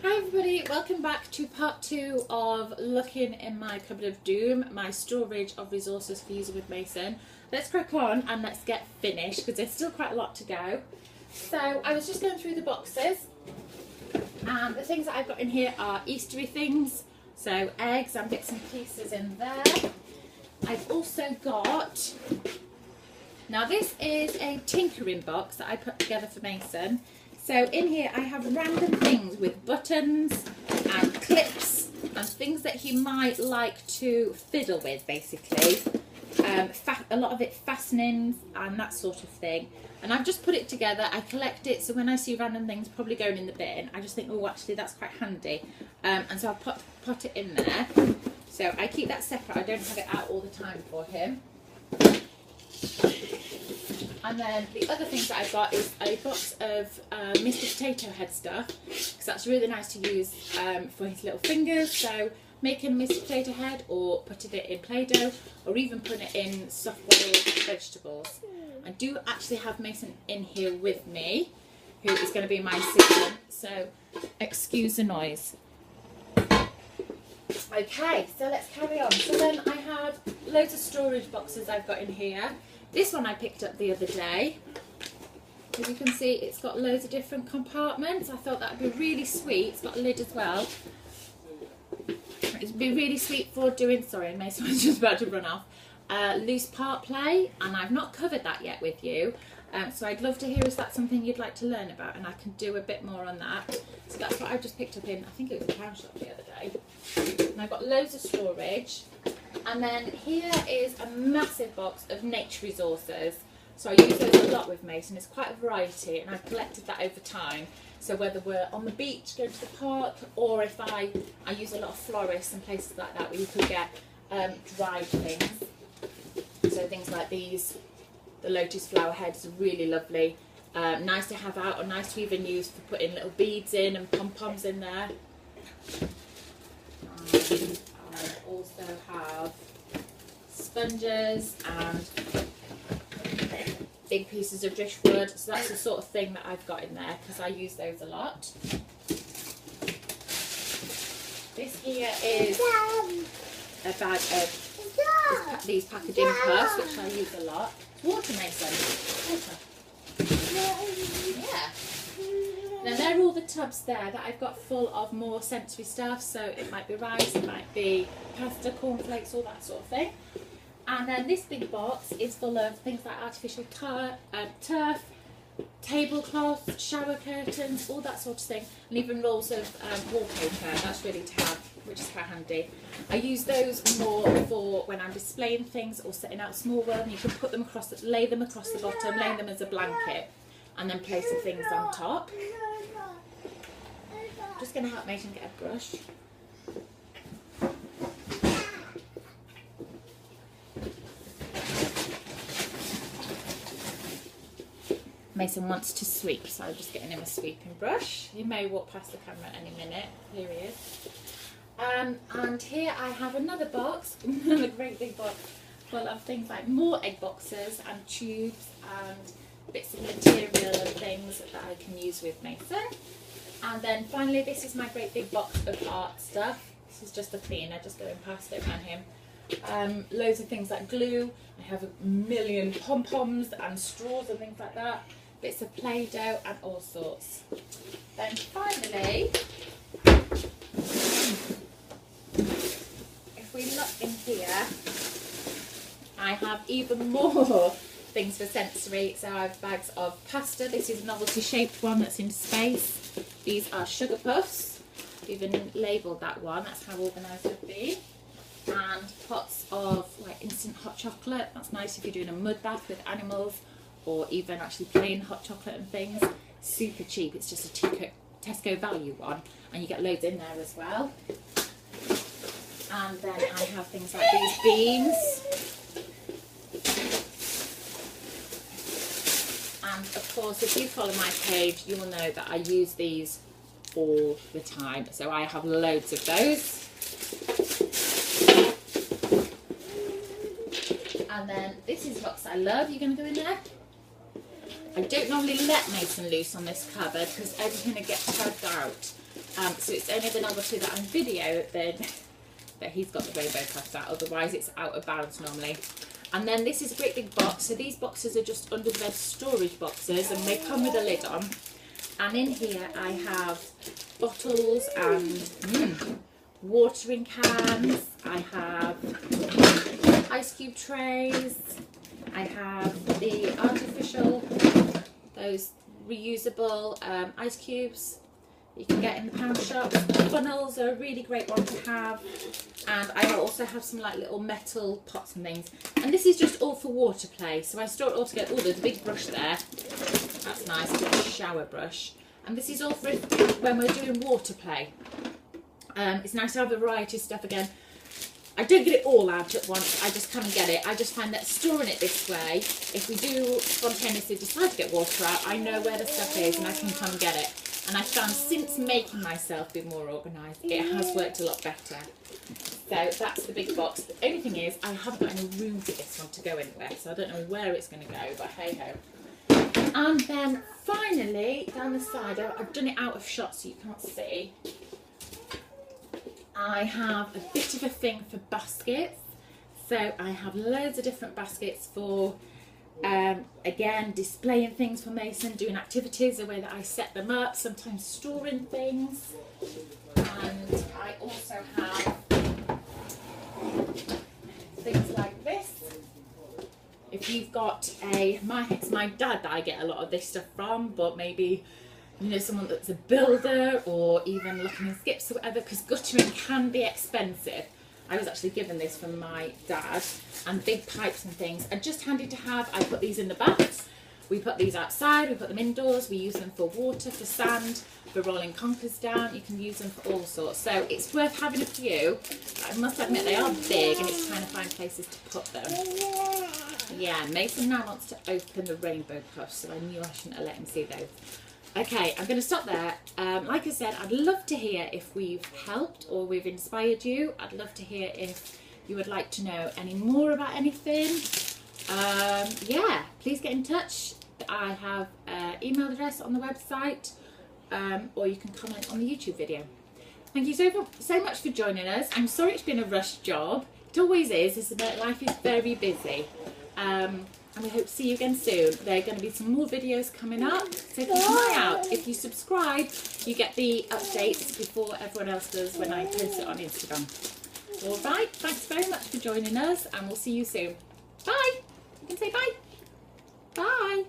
Hi everybody, welcome back to part 2 of looking in my cupboard of doom, my storage of resources for using with Mason. Let's crack on and let's get finished because there's still quite a lot to go. So I was just going through the boxes and the things that I've got in here are Eastery things, so eggs and bits and pieces in there. I've also got, now this is a tinkering box that I put together for Mason. So in here I have random things with buttons and clips and things that he might like to fiddle with, basically. A lot of it fastenings and that sort of thing. And I've just put it together, I collect it, so when I see random things probably going in the bin, I just think, oh actually that's quite handy. And so I'll put it in there. So I keep that separate, I don't have it out all the time for him. And then the other things that I've got is a box of Mr. Potato Head stuff, because that's really nice to use for his little fingers. So making a Mr. Potato Head or putting it in Play-Doh or even putting it in soft-boiled vegetables. I do actually have Mason in here with me, who is going to be my assistant, so excuse the noise. Okay, so let's carry on. So then I have loads of storage boxes I've got in here. This one I picked up the other day. As you can see, it's got loads of different compartments. I thought that would be really sweet. It's got a lid as well. It'd be really sweet for doing, sorry, Mason was just about to run off, loose part play, and I've not covered that yet with you. So I'd love to hear, is that something you'd like to learn about, and I can do a bit more on that. So that's what I've just picked up in, I think it was a pound shop the other day. And I've got loads of storage. And then here is a massive box of nature resources. So I use those a lot with Mason. It's quite a variety, and I've collected that over time. So whether we're on the beach, going to the park, or if I use a lot of florists and places like that where you could get dried things. So things like these, the lotus flower heads are really lovely. Nice to have out, or nice to even use for putting little beads in and pom-poms in there. I also have sponges and big pieces of driftwood, so that's the sort of thing that I've got in there because I use those a lot. This here is a bag of these packaging puffs, which I use a lot. Water, Mason. Water. Yeah. Now they're all the tubs there that I've got full of more sensory stuff, so it might be rice, it might be pasta, cornflakes, all that sort of thing. And then this big box is full of things like artificial turf, tablecloths, shower curtains, all that sort of thing, and even rolls of wallpaper. That's really to have, which is quite handy. I use those more for when I'm displaying things or setting out small world, and you can put them across, lay them across the bottom, lay them as a blanket, and then place the things on top. Just going to help Mason get a brush. Mason wants to sweep, so I'm just getting him a sweeping brush. He may walk past the camera any minute. Here he is. And here I have another box, another great big box full of things like more egg boxes and tubes and bits of material and things that I can use with Mason. And then finally, this is my great big box of art stuff. This is just a cleaner, just going past it around him. Loads of things like glue. I have a million pom-poms and straws and things like that. Bits of Play-Doh and all sorts. Then finally, if we look in here, I have even more things for sensory. So I have bags of pasta. This is a novelty shaped one that's in space. These are sugar puffs. I've even labelled that one. That's how organised I've been. And pots of like instant hot chocolate. That's nice if you're doing a mud bath with animals, or even actually plain hot chocolate and things. Super cheap. It's just a Tesco value one, and you get loads in there as well. And then I have things like these beans. And of course, if you follow my page, you will know that I use these all the time. So I have loads of those. And then this is Rocks I Love. You're going to go in there? I don't normally let Mason loose on this cupboard because everything will get tugged out. So it's only the novelty that I'm videoing that he's got the rainbow puffs out, otherwise it's out of bounds normally. And then this is a great big box, so these boxes are just under the bed storage boxes and they come with a lid on. And in here I have bottles and watering cans, I have ice cube trays, I have the artificial, those reusable ice cubes you can get in the pound shops. Funnels are a really great one to have, and I also have some like little metal pots and things, and this is just all for water play, so I store it all together. Oh, there's a big brush there, that's nice, a little shower brush, and this is all for when we're doing water play. It's nice to have a variety of stuff again. I don't get it all out at once, I just come and get it. I just find that storing it this way, if we do spontaneously decide to get water out, I know where the stuff is and I can come and get it. And I found since making myself be more organised, it has worked a lot better. So that's the big box. The only thing is, I haven't got any room for this one to go anywhere, so I don't know where it's going to go, but hey ho. And then finally, down the side, I've done it out of shot so you can't see. I have a bit of a thing for baskets. So I have loads of different baskets for again, displaying things for Mason, doing activities, the way that I set them up, sometimes storing things. And I also have things like this. If you've got it's my dad that I get a lot of this stuff from, but maybe, you know, someone that's a builder or even looking in skips or whatever, because guttering can be expensive. I was actually given this from my dad, and big pipes and things are just handy to have. I put these in the baths, we put these outside, we put them indoors, we use them for water, for sand, for rolling conkers down. You can use them for all sorts, so it's worth having a few. I must admit they are big and it's trying to find places to put them. Yeah, Mason now wants to open the rainbow puffs, so I knew I shouldn't have let him see those. Okay, I'm going to stop there. Like I said, I'd love to hear if we've helped or we've inspired you. I'd love to hear if you would like to know any more about anything. Yeah, please get in touch. I have an email address on the website, or you can comment on the YouTube video. Thank you so much for joining us. I'm sorry it's been a rushed job. It always is, isn't it? Life is very busy. And we hope to see you again soon. There are going to be some more videos coming up, so keep an eye out. If you subscribe, you get the updates before everyone else does when I post it on Instagram. Alright, thanks very much for joining us, and we'll see you soon. Bye! You can say bye. Bye!